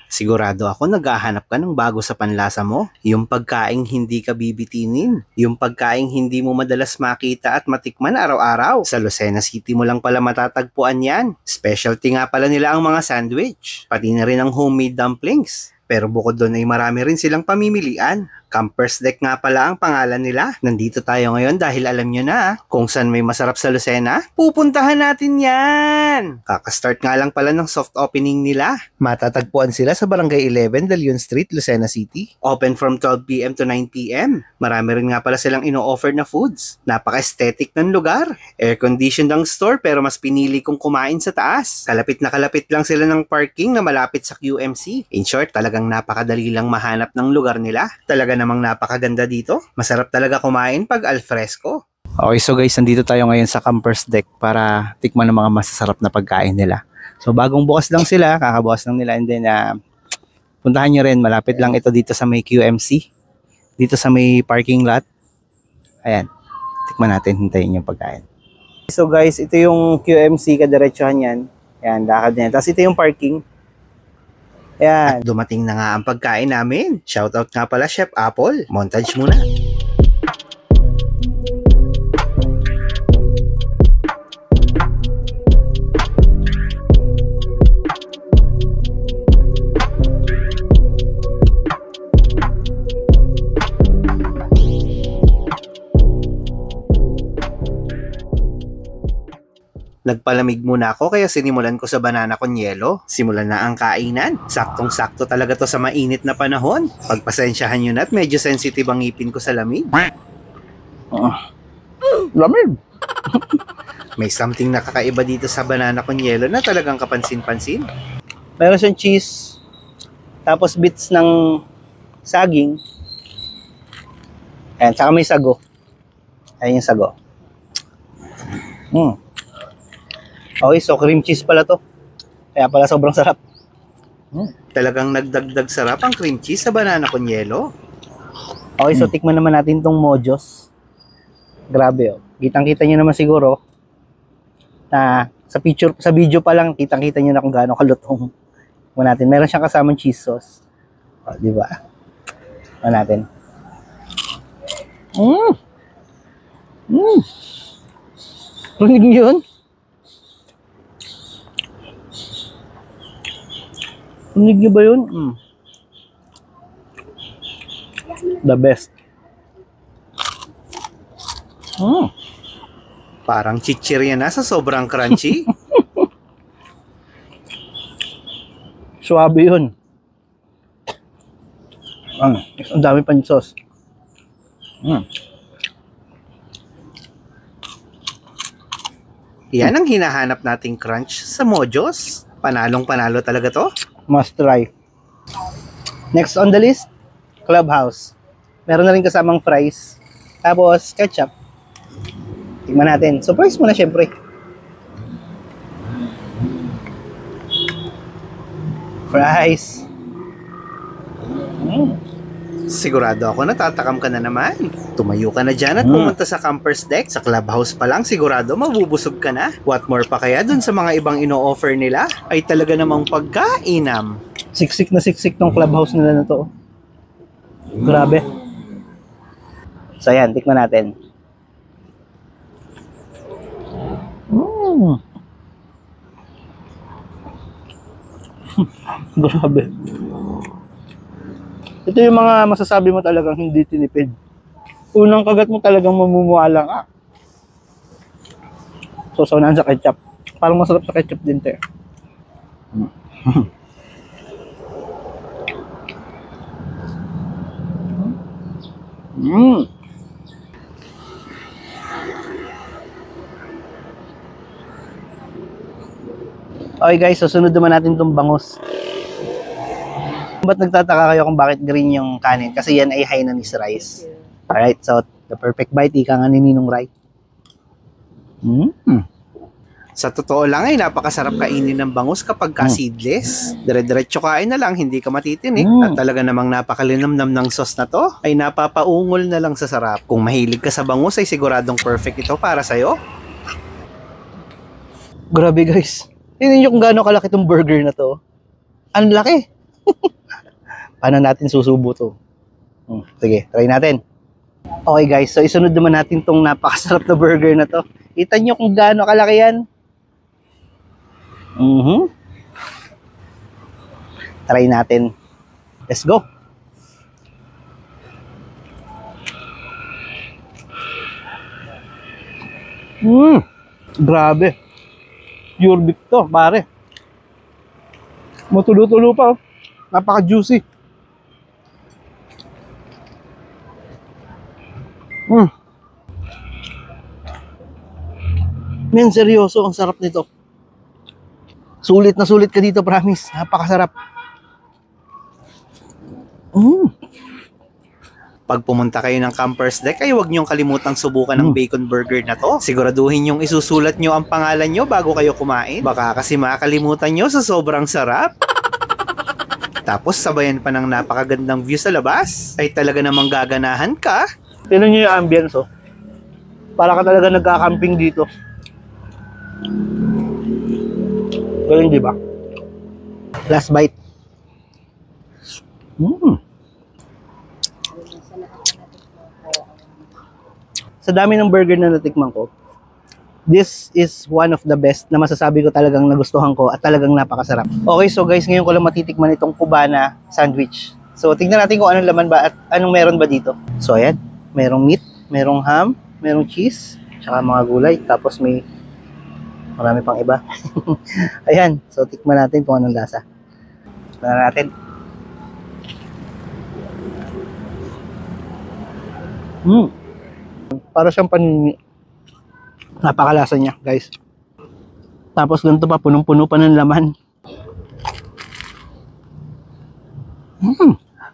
Sigurado ako naghahanap ka ng bago sa panlasa mo. Yung pagkaing hindi ka bibitinin. Yung pagkaing hindi mo madalas makita at matikman araw-araw. Sa Lucena City mo lang pala matatagpuan yan. Specialty nga pala nila ang mga sandwich. Pati na rin ang homemade dumplings. Pero bukod doon ay marami rin silang pamimilian. Campers Deck nga pala ang pangalan nila. Nandito tayo ngayon dahil alam nyo na kung saan may masarap sa Lucena, pupuntahan natin yan! Kakastart nga lang pala ng soft opening nila. Matatagpuan sila sa Barangay 11, Dalion Street, Lucena City. Open from 12 p.m. to 9 p.m. Marami rin nga pala silang ino-offer na foods. Napaka-aesthetic ng lugar. Air-conditioned ang store pero mas pinili kong kumain sa taas. Kalapit na kalapit lang sila ng parking na malapit sa QMC. In short, talagang napakadali lang mahanap ng lugar nila. Talaga namang napakaganda dito. Masarap talaga kumain pag alfresco. Okay, so guys, nandito tayo ngayon sa Campers Deck para tikman ng mga masasarap na pagkain nila. So bagong bukas lang sila, kakabukas lang nila, and then puntahan nyo rin, malapit lang ito dito sa may QMC, dito sa may parking lot. Ayan, tikman natin, hintayin yung pagkain. So guys, ito yung QMC, kadiretsuhan yan. Ayan, lakad niya. Tapos ito yung parking. Ayan. At dumating na nga ang pagkain namin. Shoutout nga pala Chef Apple. Montage muna. Nagpalamig muna ako kaya sinimulan ko sa banana con yelo. Simulan na ang kainan. Saktong-sakto talaga to sa mainit na panahon. Pagpasensyahan nyo na at medyo sensitive ang ngipin ko sa lamig. Lamig! May something nakakaiba dito sa banana con yelo na talagang kapansin-pansin. Meron siyang cheese, tapos bits ng saging. Ayan, saka may sago. Ayan yung sago. Okay, so cream cheese pala to. Kaya pala sobrang sarap. Talagang nagdagdag sarap ang cream cheese sa banana con yelo. Okay, so tikman naman natin tong Mojos. Grabe oh. Kitang-kita nyo naman siguro na sa picture, sa video pa lang, kitang-kita nyo na kung gaano kalutong. Tikman natin. Meron siyang kasamang cheese sauce. O, di ba? Tikman natin. Rinig nyo yun? Rinig nyo ba yun? The best. Parang chichirya na sa sobrang crunchy. Suwabe yun. Ang dami pa yung sauce. Yan ang hinahanap nating crunch sa Mojos. Panalong-panalo talaga to. Must try. Next on the list, Clubhouse. Meron na rin kasamang fries. Tapos ketchup. Tingnan natin. So fries muna syempre. Fries. Sigurado ako natatakam ka na naman. Tumayo ka na dyan at pumunta sa Campers Deck. Sa Clubhouse pa lang sigurado mabubusog ka na. What more pa kaya dun sa mga ibang ino-offer nila ay talaga namang pagkainam. Siksik na siksik tong Clubhouse nila na to. Grabe. So yan, tikman natin. Grabe. Ito yung mga masasabi mo talagang hindi tinipid. Unang kagat mo talagang mamumuhala ka. So, saunahan sa ketchup. Parang masarap sa ketchup din to. Okay guys, so sunod naman natin itong bangus. Ba't nagtataka kayo kung bakit green yung kanin? Kasi yan ay Hainanese rice. Alright, so the perfect bite, ika nga ni Ninong Rai. Sa totoo lang ay napakasarap kainin ng bangus kapag seedless. Dire-diretso kain na lang, hindi ka matitinik. At talaga namang napakalinamnam ng sauce na to ay napapaungol na lang sa sarap. Kung mahilig ka sa bangus ay siguradong perfect ito para sa'yo. Grabe guys. Tingnan nyo kung gaano kalaki itong burger na to. Ang laki. Paano natin susubo to? Sige, try natin. Okay guys, so isunod naman natin tong napakasarap na burger na to. Kita nyo kung gaano kalaki yan. Try natin. Let's go. Grabe. Pure beef to, pare. Matulo-tulo pa, oh. Napaka-juicy. Men, seryoso, ang sarap nito. Sulit na sulit ka dito, promise. Napakasarap. Pag pumunta kayo ng Campers Deck, ay huwag niyong kalimutang subukan ng bacon burger na to. Siguraduhin yung isusulat nyo ang pangalan nyo bago kayo kumain. Baka kasi makakalimutan nyo sa sobrang sarap. Tapos sabayan pa ng napakagandang view sa labas. Ay talaga namang gaganahan ka. Tignan nyo yung ambience, oh. Para ka talaga nagkakamping dito. Galing, di ba? Last bite. Sa dami ng burger na natikman ko, this is one of the best na masasabi ko talagang nagustuhan ko at talagang napakasarap. Okay, so guys, ngayon ko lang matitikman itong Cubana sandwich. So, tingnan natin kung anong laman ba at anong meron ba dito. So, ayan. Merong meat, merong ham, merong cheese, tsaka mga gulay. Tapos may marami pang iba. Ayan. So, tikman natin kung anong lasa. Tikman natin. Para siyang panini. Napakalasa niya, guys. Tapos ganito pa, punong-puno pa ng laman.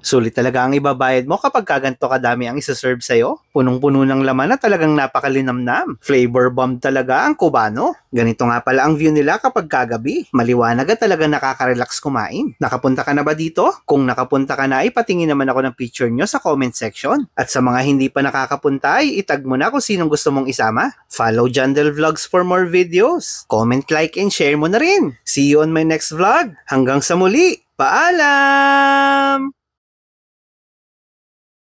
Sulit talaga ang ibabayad mo kapag kaganto kadami ang isa-serve sa'yo. Punong-puno ng laman na talagang napakalinamnam. Flavor bomb talaga ang Cubano. Ganito nga pala ang view nila kapag kagabi. Maliwanag at talagang nakaka-relax kumain. Nakapunta ka na ba dito? Kung nakapunta ka na, ipatingin naman ako ng picture nyo sa comment section. At sa mga hindi pa nakakapunta, ay itag mo na kung sinong gusto mong isama. Follow Jandel Vlogs for more videos. Comment, like, and share mo na rin. See you on my next vlog. Hanggang sa muli. Paalam!